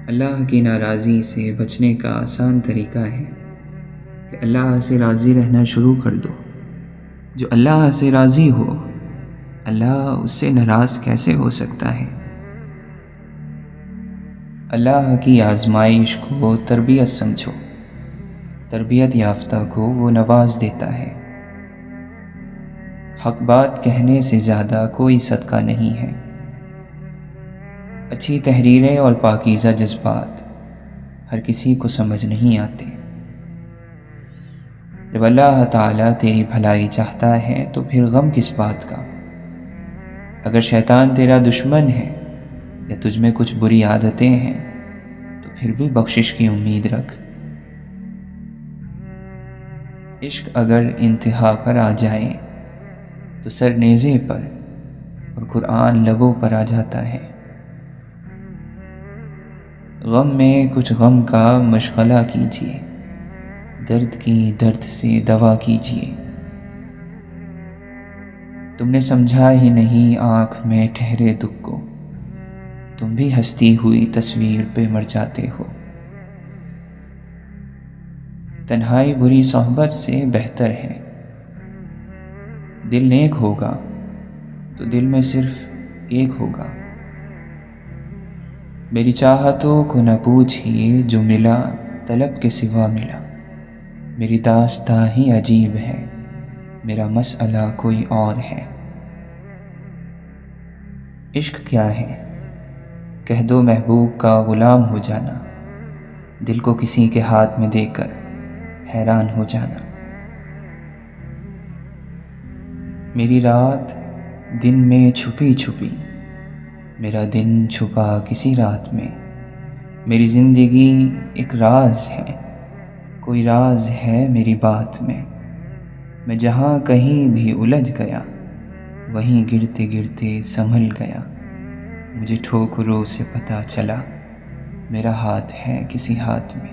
اللہ کی ناراضی سے بچنے کا آسان طریقہ ہے کہ اللہ سے راضی رہنا شروع کر دو۔ جو اللہ سے راضی ہو، اللہ اس سے ناراض کیسے ہو سکتا ہے؟ اللہ کی آزمائش کو تربیت سمجھو۔ تربیت یافتہ کو وہ نواز دیتا ہے۔ حق بات کہنے سے زیادہ کوئی صدقہ نہیں ہے۔ اچھی تحریریں اور پاکیزہ جذبات ہر کسی کو سمجھ نہیں آتے۔ جب اللہ تعالیٰ تیری بھلائی چاہتا ہے تو پھر غم کس بات کا؟ اگر شیطان تیرا دشمن ہے یا تجھ میں کچھ بری عادتیں ہیں تو پھر بھی بخشش کی امید رکھ۔ عشق اگر انتہا پر آ جائے تو سر نیزے پر اور قرآن لبوں پر آ جاتا ہے۔ غم میں کچھ غم کا مشغلہ کیجیے، درد کی درد سے دوا کیجیے۔ تم نے سمجھا ہی نہیں آنکھ میں ٹھہرے دکھ کو، تم بھی ہستی ہوئی تصویر پہ مر جاتے ہو۔ تنہائی بری صحبت سے بہتر ہے۔ دل نیک ہوگا تو دل میں صرف ایک ہوگا۔ میری چاہتوں کو نہ پوچھئے، جو ملا طلب کے سوا ملا۔ میری داستاں ہی عجیب ہے، میرا مسئلہ کوئی اور ہے۔ عشق کیا ہے؟ کہہ دو محبوب کا غلام ہو جانا، دل کو کسی کے ہاتھ میں دے کر حیران ہو جانا۔ میری رات دن میں چھپی چھپی، میرا دن چھپا کسی رات میں۔ میری زندگی ایک راز ہے، کوئی راز ہے میری بات میں۔ میں جہاں کہیں بھی الجھ گیا، وہیں گرتے گرتے سنبھل گیا۔ مجھے ٹھوکروں سے پتہ چلا، میرا ہاتھ ہے کسی ہاتھ میں۔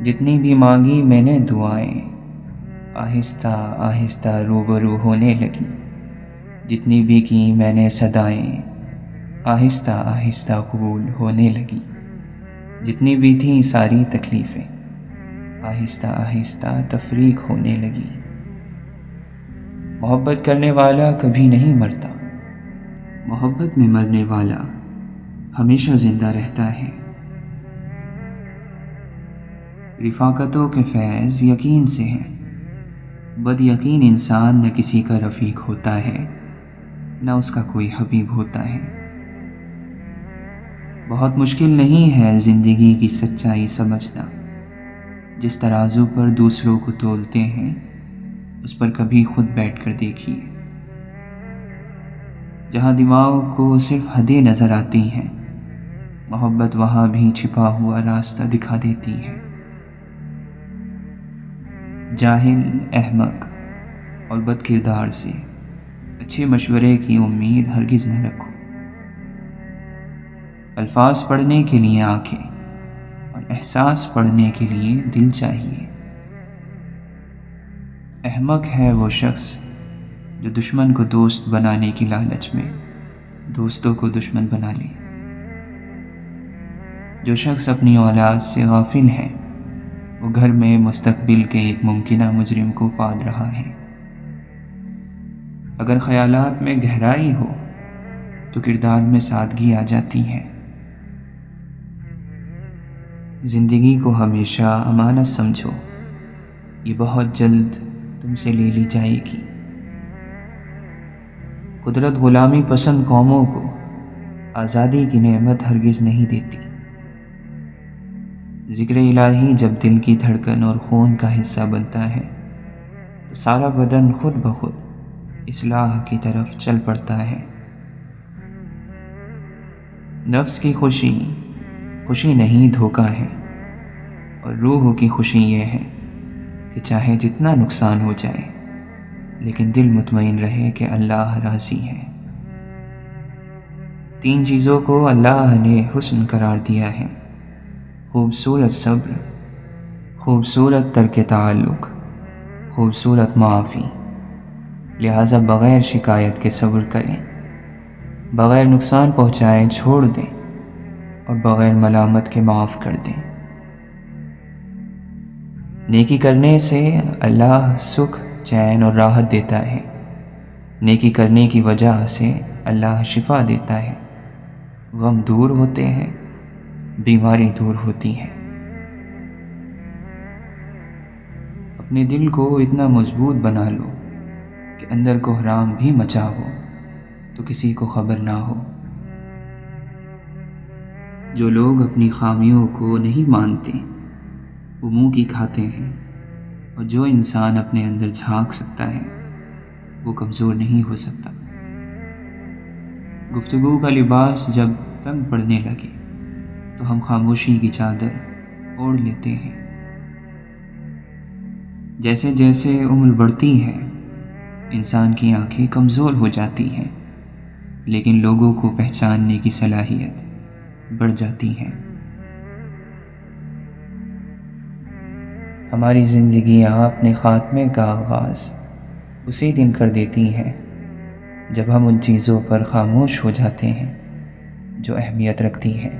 جتنی بھی مانگی میں نے دعائیں، آہستہ آہستہ روبرو ہونے لگی۔ جتنی بھی کی میں نے صدائیں، آہستہ آہستہ قبول ہونے لگی۔ جتنی بھی تھیں ساری تکلیفیں، آہستہ آہستہ تفریق ہونے لگی۔ محبت کرنے والا کبھی نہیں مرتا، محبت میں مرنے والا ہمیشہ زندہ رہتا ہے۔ رفاقتوں کے فیض یقین سے ہیں، بد یقین انسان نہ کسی کا رفیق ہوتا ہے، نہ اس کا کوئی حبیب ہوتا ہے۔ بہت مشکل نہیں ہے زندگی کی سچائی سمجھنا۔ جس ترازو پر دوسروں کو تولتے ہیں، اس پر کبھی خود بیٹھ کر دیکھیے۔ جہاں دماغ کو صرف حدیں نظر آتی ہیں، محبت وہاں بھی چھپا ہوا راستہ دکھا دیتی ہے۔ جاہل، احمق اور بد کردار سے اچھے مشورے کی امید ہرگز نہ رکھو۔ الفاظ پڑھنے کے لیے آنکھیں اور احساس پڑھنے کے لیے دل چاہیے۔ احمق ہے وہ شخص جو دشمن کو دوست بنانے کی لالچ میں دوستوں کو دشمن بنا لے۔ جو شخص اپنی اولاد سے غافل ہے، وہ گھر میں مستقبل کے ایک ممکنہ مجرم کو پال رہا ہے۔ اگر خیالات میں گہرائی ہو تو کردار میں سادگی آ جاتی ہے۔ زندگی کو ہمیشہ امانت سمجھو، یہ بہت جلد تم سے لے لی جائے گی۔ قدرت غلامی پسند قوموں کو آزادی کی نعمت ہرگز نہیں دیتی۔ ذکر الہی جب دل کی دھڑکن اور خون کا حصہ بنتا ہے تو سارا بدن خود بخود اصلاح کی طرف چل پڑتا ہے۔ نفس کی خوشی نہیں دھوکہ ہے، اور روح کی خوشی یہ ہے کہ چاہے جتنا نقصان ہو جائے لیکن دل مطمئن رہے کہ اللہ راضی ہے۔ 3 چیزوں کو اللہ نے حسن قرار دیا ہے: خوبصورت صبر، خوبصورت ترک تعلق، خوبصورت معافی۔ لہٰذا بغیر شکایت کے صبر کریں، بغیر نقصان پہنچائے چھوڑ دیں، اور بغیر ملامت کے معاف کر دیں۔ نیکی کرنے سے اللہ سکھ، چین اور راحت دیتا ہے۔ نیکی کرنے کی وجہ سے اللہ شفا دیتا ہے، غم دور ہوتے ہیں، بیماری دور ہوتی ہے۔ اپنے دل کو اتنا مضبوط بنا لو کہ اندر کوہرام بھی مچا ہو تو کسی کو خبر نہ ہو۔ جو لوگ اپنی خامیوں کو نہیں مانتے وہ منہ کی کھاتے ہیں، اور جو انسان اپنے اندر جھانک سکتا ہے وہ کمزور نہیں ہو سکتا۔ گفتگو کا لباس جب تنگ پڑنے لگے تو ہم خاموشی کی چادر اوڑھ لیتے ہیں۔ جیسے جیسے عمر بڑھتی ہے انسان کی آنکھیں کمزور ہو جاتی ہیں، لیکن لوگوں کو پہچاننے کی صلاحیت بڑھ جاتی ہے۔ ہماری زندگیاں اپنے خاتمے کا آغاز اسی دن کر دیتی ہیں جب ہم ان چیزوں پر خاموش ہو جاتے ہیں جو اہمیت رکھتی ہیں۔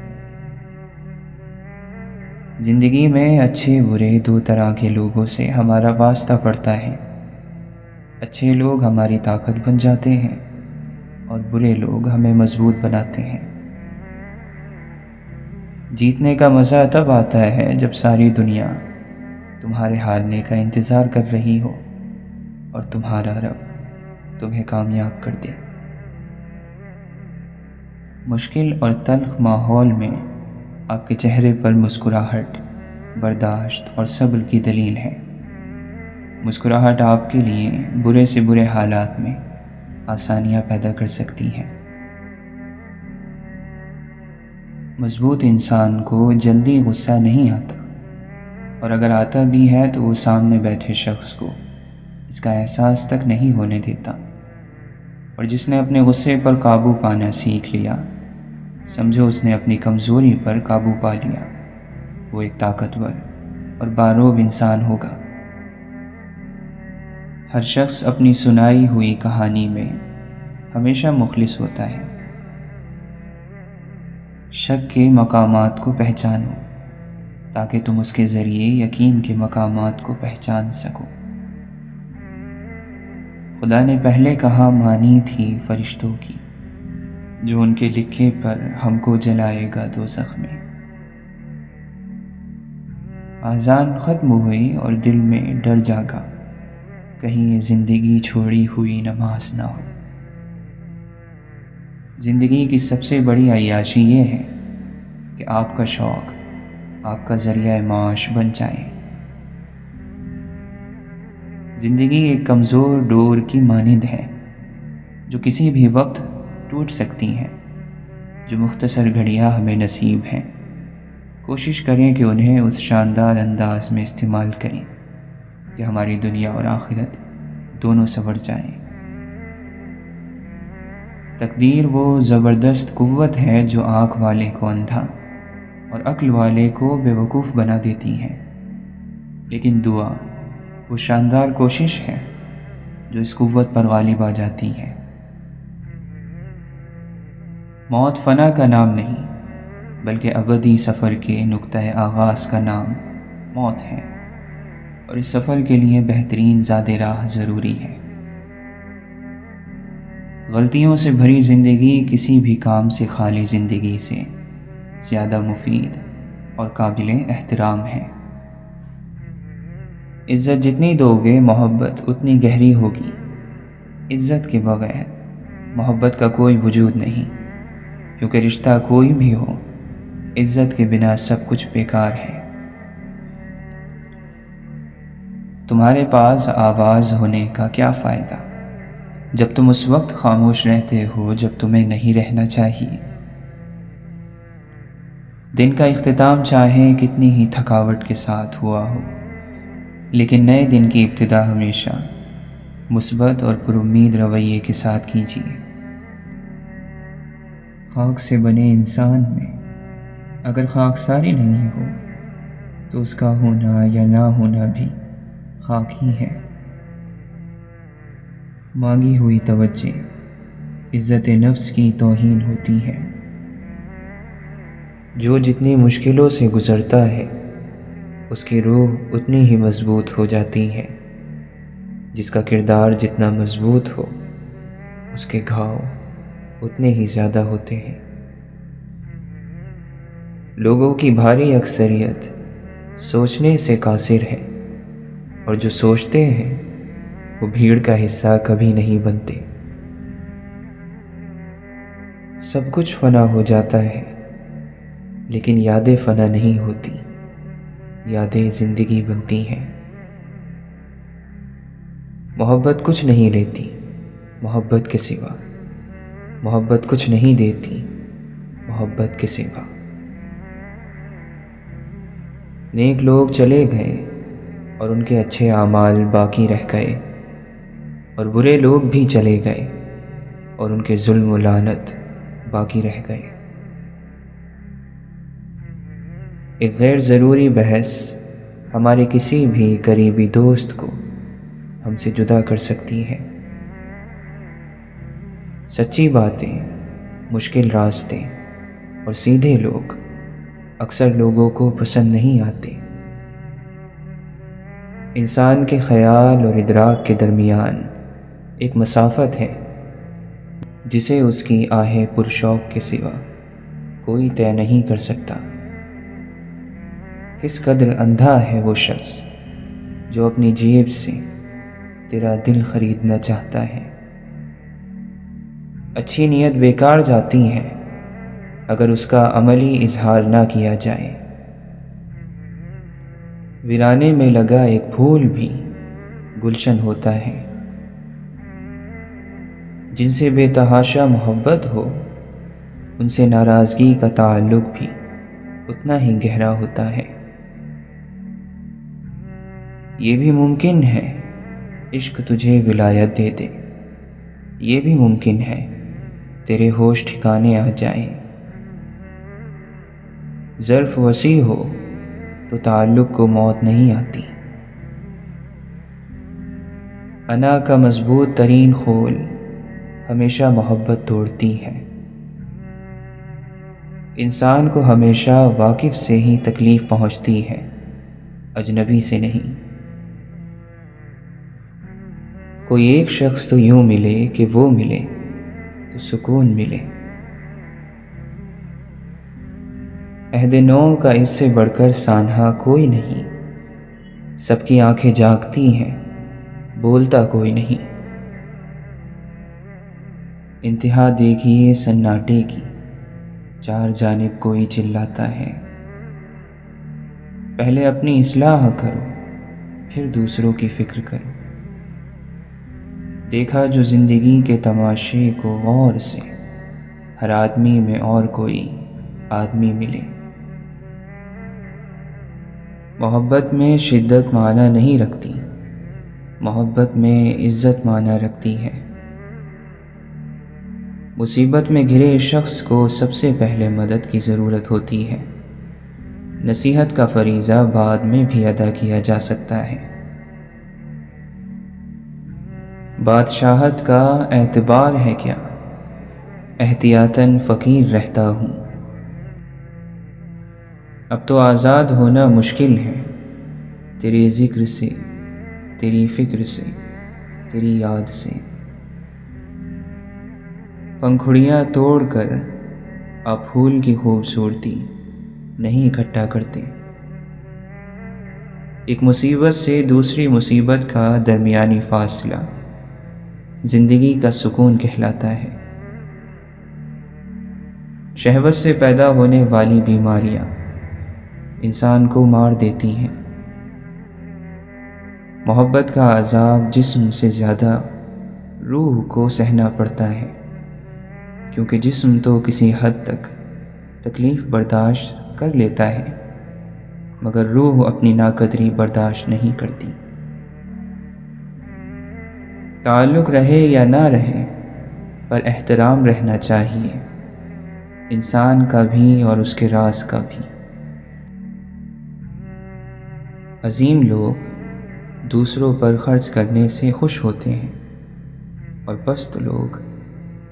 زندگی میں اچھے برے دو طرح کے لوگوں سے ہمارا واسطہ پڑتا ہے۔ اچھے لوگ ہماری طاقت بن جاتے ہیں اور برے لوگ ہمیں مضبوط بناتے ہیں۔ جیتنے کا مزہ تب آتا ہے جب ساری دنیا تمہارے ہارنے کا انتظار کر رہی ہو اور تمہارا رب تمہیں کامیاب کر دے۔ مشکل اور تلخ ماحول میں آپ کے چہرے پر مسکراہٹ برداشت اور صبر کی دلیل ہے۔ مسکراہٹ آپ کے لیے برے سے برے حالات میں آسانیاں پیدا کر سکتی ہے۔ مضبوط انسان کو جلدی غصہ نہیں آتا، اور اگر آتا بھی ہے تو وہ سامنے بیٹھے شخص کو اس کا احساس تک نہیں ہونے دیتا۔ اور جس نے اپنے غصے پر قابو پانا سیکھ لیا، سمجھو اس نے اپنی کمزوری پر قابو پا لیا۔ وہ ایک طاقتور اور باروب انسان ہوگا۔ ہر شخص اپنی سنائی ہوئی کہانی میں ہمیشہ مخلص ہوتا ہے۔ شک کے مقامات کو پہچانو تاکہ تم اس کے ذریعے یقین کے مقامات کو پہچان سکو۔ خدا نے پہلے کہا مانی تھی فرشتوں کی، جو ان کے لکھے پر ہم کو جلائے گا دوزخ میں۔ آذان ختم ہوئی اور دل میں ڈر جاگا، کہیں یہ زندگی چھوڑی ہوئی نماز نہ ہو۔ زندگی کی سب سے بڑی عیاشی یہ ہے کہ آپ کا شوق آپ کا ذریعہ معاش بن جائے۔ زندگی ایک کمزور ڈور کی مانند ہے جو کسی بھی وقت ٹوٹ سکتی ہے۔ جو مختصر گھڑیاں ہمیں نصیب ہیں، کوشش کریں کہ انہیں اس شاندار انداز میں استعمال کریں کہ ہماری دنیا اور آخرت دونوں سنور جائیں۔ تقدیر وہ زبردست قوت ہے جو آنکھ والے کو اندھا اور عقل والے کو بے وقوف بنا دیتی ہے، لیکن دعا وہ شاندار کوشش ہے جو اس قوت پر غالب آ جاتی ہے۔ موت فنا کا نام نہیں بلکہ ابدی سفر کے نقطۂ آغاز کا نام موت ہے، اور اس سفر کے لیے بہترین زاد راہ ضروری ہے۔ غلطیوں سے بھری زندگی کسی بھی کام سے خالی زندگی سے زیادہ مفید اور قابل احترام ہے۔ عزت جتنی دو گے محبت اتنی گہری ہوگی۔ عزت کے بغیر محبت کا کوئی وجود نہیں، کیونکہ رشتہ کوئی بھی ہو عزت کے بنا سب کچھ بیکار ہے۔ تمہارے پاس آواز ہونے کا کیا فائدہ جب تم اس وقت خاموش رہتے ہو جب تمہیں نہیں رہنا چاہیے۔ دن کا اختتام چاہے کتنی ہی تھکاوٹ کے ساتھ ہوا ہو، لیکن نئے دن کی ابتدا ہمیشہ مثبت اور پر امید رویے کے ساتھ کیجیے۔ خاک سے بنے انسان میں اگر خاکساری نہیں ہو تو اس کا ہونا یا نہ ہونا بھی خاک ہی ہے۔ مانگی ہوئی توجہ عزت نفس کی توہین ہوتی ہے۔ جو جتنی مشکلوں سے گزرتا ہے اس کی روح اتنی ہی مضبوط ہو جاتی ہے، جس کا کردار جتنا مضبوط ہو اس کے گھاؤ اتنے ہی زیادہ ہوتے ہیں۔ لوگوں کی بھاری اکثریت سوچنے سے قاصر ہے، اور جو سوچتے ہیں وہ بھیڑ کا حصہ کبھی نہیں بنتے۔ سب کچھ فنا ہو جاتا ہے، لیکن یادیں فنا نہیں ہوتی، یادیں زندگی بنتی ہیں۔ محبت کچھ نہیں لیتی محبت کے سوا، محبت کچھ نہیں دیتی محبت کے سوا۔ نیک لوگ چلے گئے اور ان کے اچھے اعمال باقی رہ گئے، اور برے لوگ بھی چلے گئے اور ان کے ظلم و لعنت باقی رہ گئے۔ ایک غیر ضروری بحث ہمارے کسی بھی قریبی دوست کو ہم سے جدا کر سکتی ہے۔ سچی باتیں، مشکل راستے اور سیدھے لوگ اکثر لوگوں کو پسند نہیں آتے۔ انسان کے خیال اور ادراک کے درمیان ایک مسافت ہے جسے اس کی آہ پرشوق کے سوا کوئی طے نہیں کر سکتا۔ کس قدر اندھا ہے وہ شخص جو اپنی جیب سے تیرا دل خریدنا چاہتا ہے۔ اچھی نیت بیکار جاتی ہے اگر اس کا عملی اظہار نہ کیا جائے۔ ویرانے میں لگا ایک پھول بھی گلشن ہوتا ہے۔ جن سے بے تحاشا محبت ہو ان سے ناراضگی کا تعلق بھی اتنا ہی گہرا ہوتا ہے۔ یہ بھی ممکن ہے عشق تجھے ولایت دے دے، یہ بھی ممکن ہے تیرے ہوش ٹھکانے آ جائیں۔ ظرف وسیع ہو تو تعلق کو موت نہیں آتی۔ انا کا مضبوط ترین خول ہمیشہ محبت توڑتی ہے۔ انسان کو ہمیشہ واقف سے ہی تکلیف پہنچتی ہے، اجنبی سے نہیں۔ کوئی ایک شخص تو یوں ملے کہ وہ ملے تو سکون ملے۔ عہد نو کا اس سے بڑھ کر سانحہ کوئی نہیں۔ سب کی آنکھیں جاگتی ہیں، بولتا کوئی نہیں۔ انتہا دیکھیے سناٹے کی، چار جانب کوئی چلاتا ہے۔ پہلے اپنی اصلاح کرو، پھر دوسروں کی فکر کرو۔ دیکھا جو زندگی کے تماشے کو غور سے، ہر آدمی میں اور کوئی آدمی ملے۔ محبت میں شدت معنی نہیں رکھتی، محبت میں عزت معنی رکھتی ہے۔ مصیبت میں گھرے شخص کو سب سے پہلے مدد کی ضرورت ہوتی ہے۔ نصیحت کا فریضہ بعد میں بھی ادا کیا جا سکتا ہے۔ بادشاہت کا اعتبار ہے کیا، احتیاطاً فقیر رہتا ہوں۔ اب تو آزاد ہونا مشکل ہے، تیرے ذکر سے، تیری فکر سے، تیری یاد سے۔ پنکھڑیاں توڑ کر آپ پھول کی خوبصورتی نہیں اکٹھا کرتے۔ ایک مصیبت سے دوسری مصیبت کا درمیانی فاصلہ زندگی کا سکون کہلاتا ہے۔ شہوت سے پیدا ہونے والی بیماریاں انسان کو مار دیتی ہیں۔ محبت کا عذاب جسم سے زیادہ روح کو سہنا پڑتا ہے، کیونکہ جسم تو کسی حد تک تکلیف برداشت کر لیتا ہے، مگر روح اپنی ناقدری برداشت نہیں کرتی۔ تعلق رہے یا نہ رہے پر احترام رہنا چاہیے، انسان کا بھی اور اس کے راز کا بھی۔ عظیم لوگ دوسروں پر خرچ کرنے سے خوش ہوتے ہیں، اور پست لوگ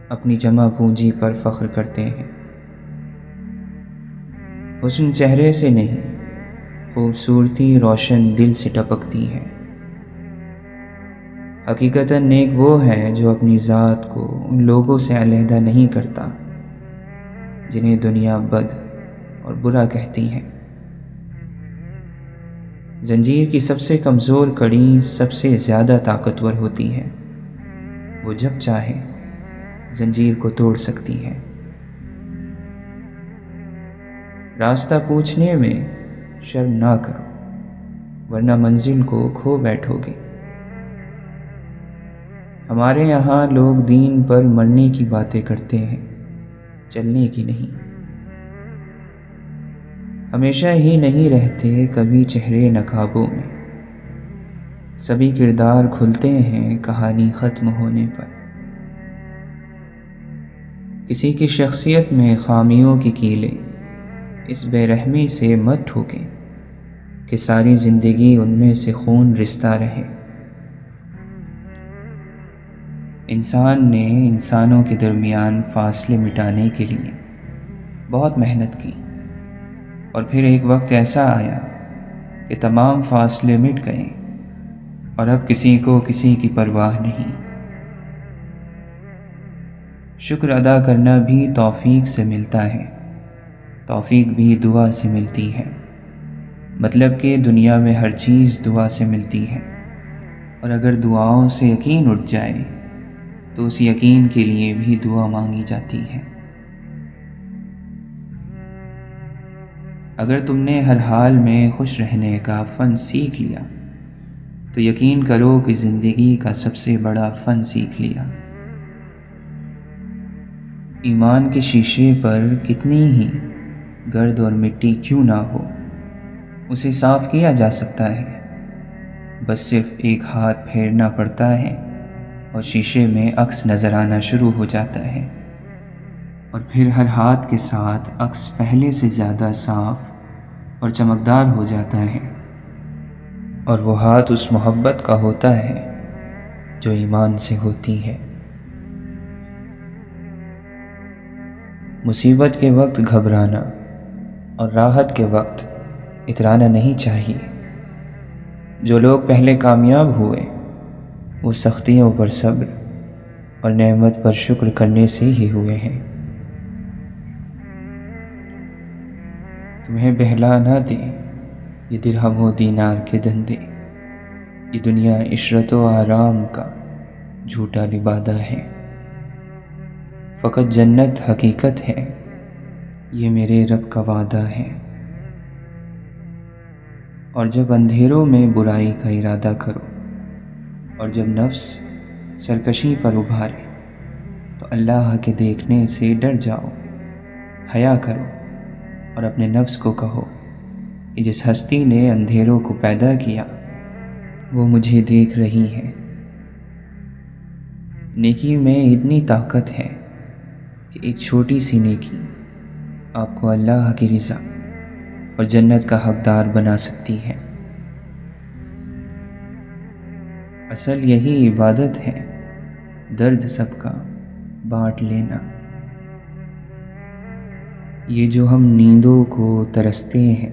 اپنی جمع پونجی پر فخر کرتے ہیں۔ حسن چہرے سے نہیں، خوبصورتی روشن دل سے ٹپکتی ہے۔ حقیقتاً نیک وہ ہے جو اپنی ذات کو ان لوگوں سے علیحدہ نہیں کرتا جنہیں دنیا بد اور برا کہتی ہے۔ زنجیر کی سب سے کمزور کڑی سب سے زیادہ طاقتور ہوتی ہے۔ وہ جب چاہے زنجیر کو توڑ سکتی ہے۔ راستہ پوچھنے میں شرم نہ کرو، ورنہ منزل کو کھو بیٹھو گے۔ ہمارے یہاں لوگ دین پر مرنے کی باتیں کرتے ہیں، چلنے کی نہیں۔ ہمیشہ ہی نہیں رہتے کبھی چہرے نقابوں میں، سبھی کردار کھلتے ہیں کہانی ختم ہونے پر۔ کسی کی شخصیت میں خامیوں کی کیلیں اس بے رحمی سے مت ٹھوکیں کہ ساری زندگی ان میں سے خون رستا رہے۔ انسان نے انسانوں کے درمیان فاصلے مٹانے کے لیے بہت محنت کی، اور پھر ایک وقت ایسا آیا کہ تمام فاصلے مٹ گئے اور اب کسی کو کسی کی پرواہ نہیں۔ شکر ادا کرنا بھی توفیق سے ملتا ہے، توفیق بھی دعا سے ملتی ہے۔ مطلب کہ دنیا میں ہر چیز دعا سے ملتی ہے، اور اگر دعاؤں سے یقین اٹھ جائے تو اس یقین کے لیے بھی دعا مانگی جاتی ہے۔ اگر تم نے ہر حال میں خوش رہنے کا فن سیکھ لیا تو یقین کرو کہ زندگی کا سب سے بڑا فن سیکھ لیا۔ ایمان کے شیشے پر کتنی ہی گرد اور مٹی کیوں نہ ہو، اسے صاف کیا جا سکتا ہے۔ بس صرف ایک ہاتھ پھیرنا پڑتا ہے اور شیشے میں عکس نظر آنا شروع ہو جاتا ہے، اور پھر ہر ہاتھ کے ساتھ عکس پہلے سے زیادہ صاف اور چمکدار ہو جاتا ہے، اور وہ ہاتھ اس محبت کا ہوتا ہے جو ایمان سے ہوتی ہے۔ مصیبت کے وقت گھبرانا اور راحت کے وقت اترانا نہیں چاہیے۔ جو لوگ پہلے کامیاب ہوئے وہ سختیوں پر صبر اور نعمت پر شکر کرنے سے ہی ہوئے ہیں۔ تمہیں بہلا نہ دیں یہ درہم و دینار کے دھندے، یہ دنیا عشرت و آرام کا جھوٹا لبادہ ہے۔ فقط جنت حقیقت ہے، یہ میرے رب کا وعدہ ہے۔ اور جب اندھیروں میں برائی کا ارادہ کرو اور جب نفس سرکشی پر ابھارے تو اللہ کے دیکھنے سے ڈر جاؤ، حیا کرو اور اپنے نفس کو کہو کہ جس ہستی نے اندھیروں کو پیدا کیا وہ مجھے دیکھ رہی ہے۔ نیکی میں اتنی طاقت ہے کہ ایک چھوٹی سی نیکی آپ کو اللہ کی رضا اور جنت کا حقدار بنا سکتی ہے۔ اصل یہی عبادت ہے، درد سب کا بانٹ لینا۔ یہ جو ہم نیندوں کو ترستے ہیں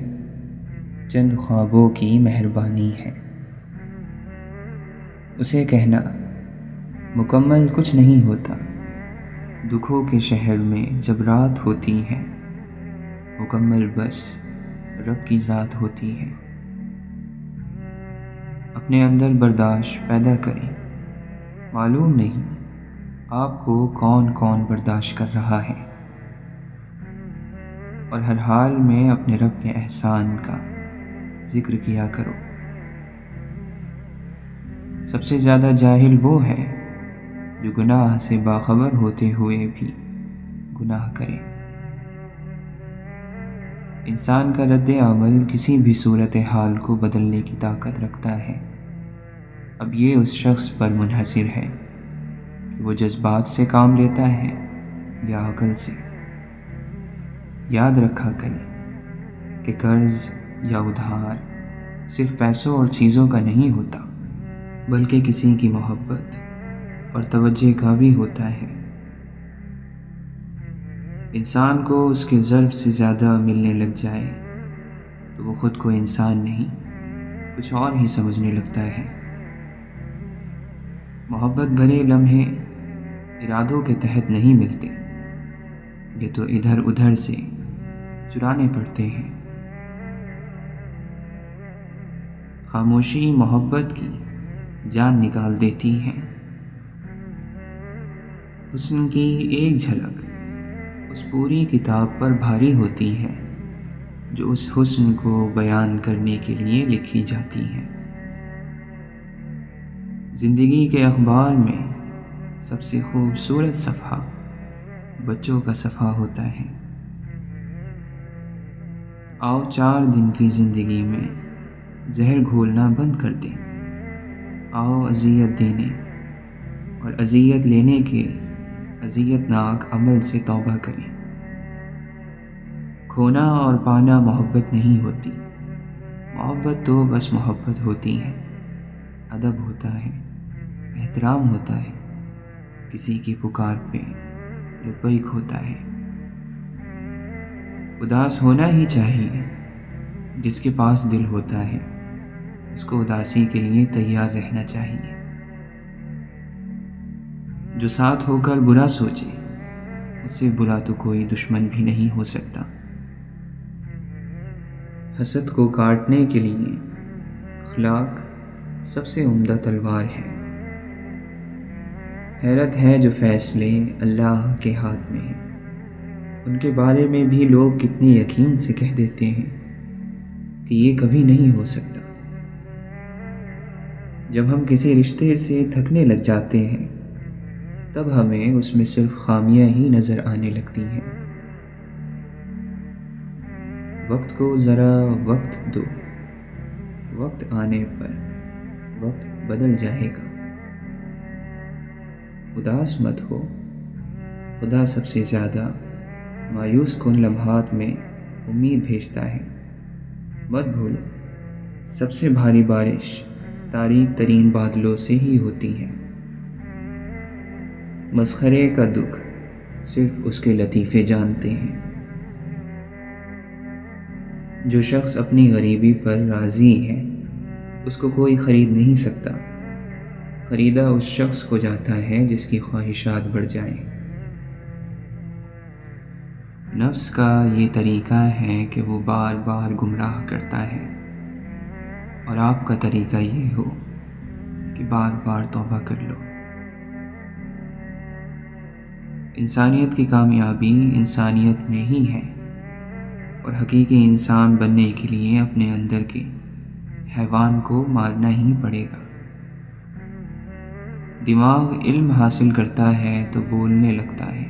چند خوابوں کی مہربانی ہے۔ اسے کہنا مکمل کچھ نہیں ہوتا، دکھوں کے شہر میں جب رات ہوتی ہے مکمل بس رب کی ذات ہوتی ہے۔ اپنے اندر برداشت پیدا کریں، معلوم نہیں آپ کو کون کون برداشت کر رہا ہے، اور ہر حال میں اپنے رب کے احسان کا ذکر کیا کرو۔ سب سے زیادہ جاہل وہ ہے جو گناہ سے باخبر ہوتے ہوئے بھی گناہ کرے۔ انسان کا رد عمل کسی بھی صورتحال کو بدلنے کی طاقت رکھتا ہے۔ اب یہ اس شخص پر منحصر ہے کہ وہ جذبات سے کام لیتا ہے یا عقل سے۔ یاد رکھا کریں کہ قرض یا ادھار صرف پیسوں اور چیزوں کا نہیں ہوتا، بلکہ کسی کی محبت اور توجہ کا بھی ہوتا ہے۔ انسان کو اس کے ضرب سے زیادہ ملنے لگ جائے تو وہ خود کو انسان نہیں کچھ اور ہی سمجھنے لگتا ہے۔ محبت بھرے لمحے ارادوں کے تحت نہیں ملتے، یہ تو ادھر ادھر سے چرانے پڑتے ہیں۔ خاموشی محبت کی جان نکال دیتی ہے۔ حسن کی ایک جھلک اس پوری کتاب پر بھاری ہوتی ہے جو اس حسن کو بیان کرنے کے لیے لکھی جاتی ہے۔ زندگی کے اخبار میں سب سے خوبصورت صفحہ بچوں کا صفحہ ہوتا ہے۔ آؤ 4 دن کی زندگی میں زہر گھولنا بند کر دیں، آؤ اذیت دینے اور اذیت لینے کے اذیت ناک عمل سے توبہ کریں۔ کھونا اور پانا محبت نہیں ہوتی، محبت تو بس محبت ہوتی ہے، ادب ہوتا ہے، احترام ہوتا ہے، کسی کی پکار پہ لبیک ہوتا ہے۔ اداس ہونا ہی چاہیے، جس کے پاس دل ہوتا ہے اس کو اداسی کے لیے تیار رہنا چاہیے۔ جو ساتھ ہو کر برا سوچے اس سے برا تو کوئی دشمن بھی نہیں ہو سکتا۔ حسد کو کاٹنے کے لیے اخلاق سب سے عمدہ تلوار ہے۔ حیرت ہے جو فیصلے اللہ کے ہاتھ میں ہیں، ان کے بارے میں بھی لوگ کتنے یقین سے کہہ دیتے ہیں کہ یہ کبھی نہیں ہو سکتا۔ جب ہم کسی رشتے سے تھکنے لگ جاتے ہیں تب ہمیں اس میں صرف خامیاں ہی نظر آنے لگتی ہیں۔ وقت کو ذرا وقت دو، وقت آنے پر وقت بدل جائے گا۔ اداس مت ہو، خدا سب سے زیادہ مایوس کن لمحات میں امید بھیجتا ہے۔ مت بھولو، سب سے بھاری بارش تاریک ترین بادلوں سے ہی ہوتی ہے۔ مسخرے کا دکھ صرف اس کے لطیفے جانتے ہیں۔ جو شخص اپنی غریبی پر راضی ہے اس کو کوئی خرید نہیں سکتا، خریدا اس شخص کو جاتا ہے جس کی خواہشات بڑھ جائیں۔ نفس کا یہ طریقہ ہے کہ وہ بار بار گمراہ کرتا ہے، اور آپ کا طریقہ یہ ہو کہ بار بار توبہ کر لو۔ انسانیت کی کامیابی انسانیت میں ہی ہے، اور حقیقی انسان بننے کے لیے اپنے اندر کے حیوان کو مارنا ہی پڑے گا۔ دماغ علم حاصل کرتا ہے تو بولنے لگتا ہے،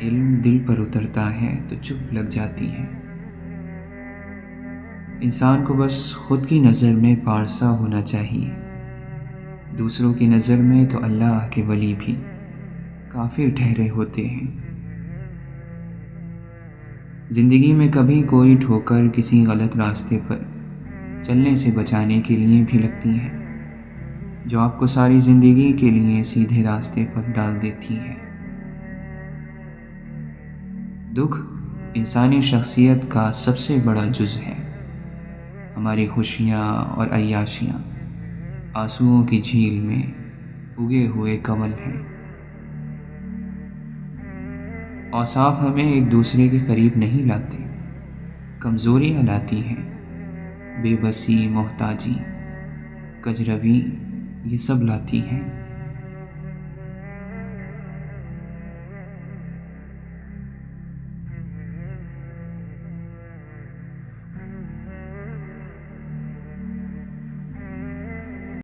علم دل پر اترتا ہے تو چپ لگ جاتی ہے۔ انسان کو بس خود کی نظر میں پارسا ہونا چاہیے، دوسروں کی نظر میں تو اللہ کے ولی بھی کافر ٹھہرے ہوتے ہیں۔ زندگی میں کبھی کوئی ٹھوکر کسی غلط راستے پر چلنے سے بچانے کے لیے بھی لگتی ہے، جو آپ کو ساری زندگی کے لیے سیدھے راستے پر ڈال دیتی ہے۔ دکھ انسانی شخصیت کا سب سے بڑا جز ہے۔ ہماری خوشیاں اور عیاشیاں آنسوؤں کی جھیل میں اگے ہوئے کنول ہیں۔ اوصاف ہمیں ایک دوسرے کے قریب نہیں لاتے، کمزوریاں لاتی ہیں۔ بے بسی، محتاجی، کجروی، یہ سب لاتی ہیں۔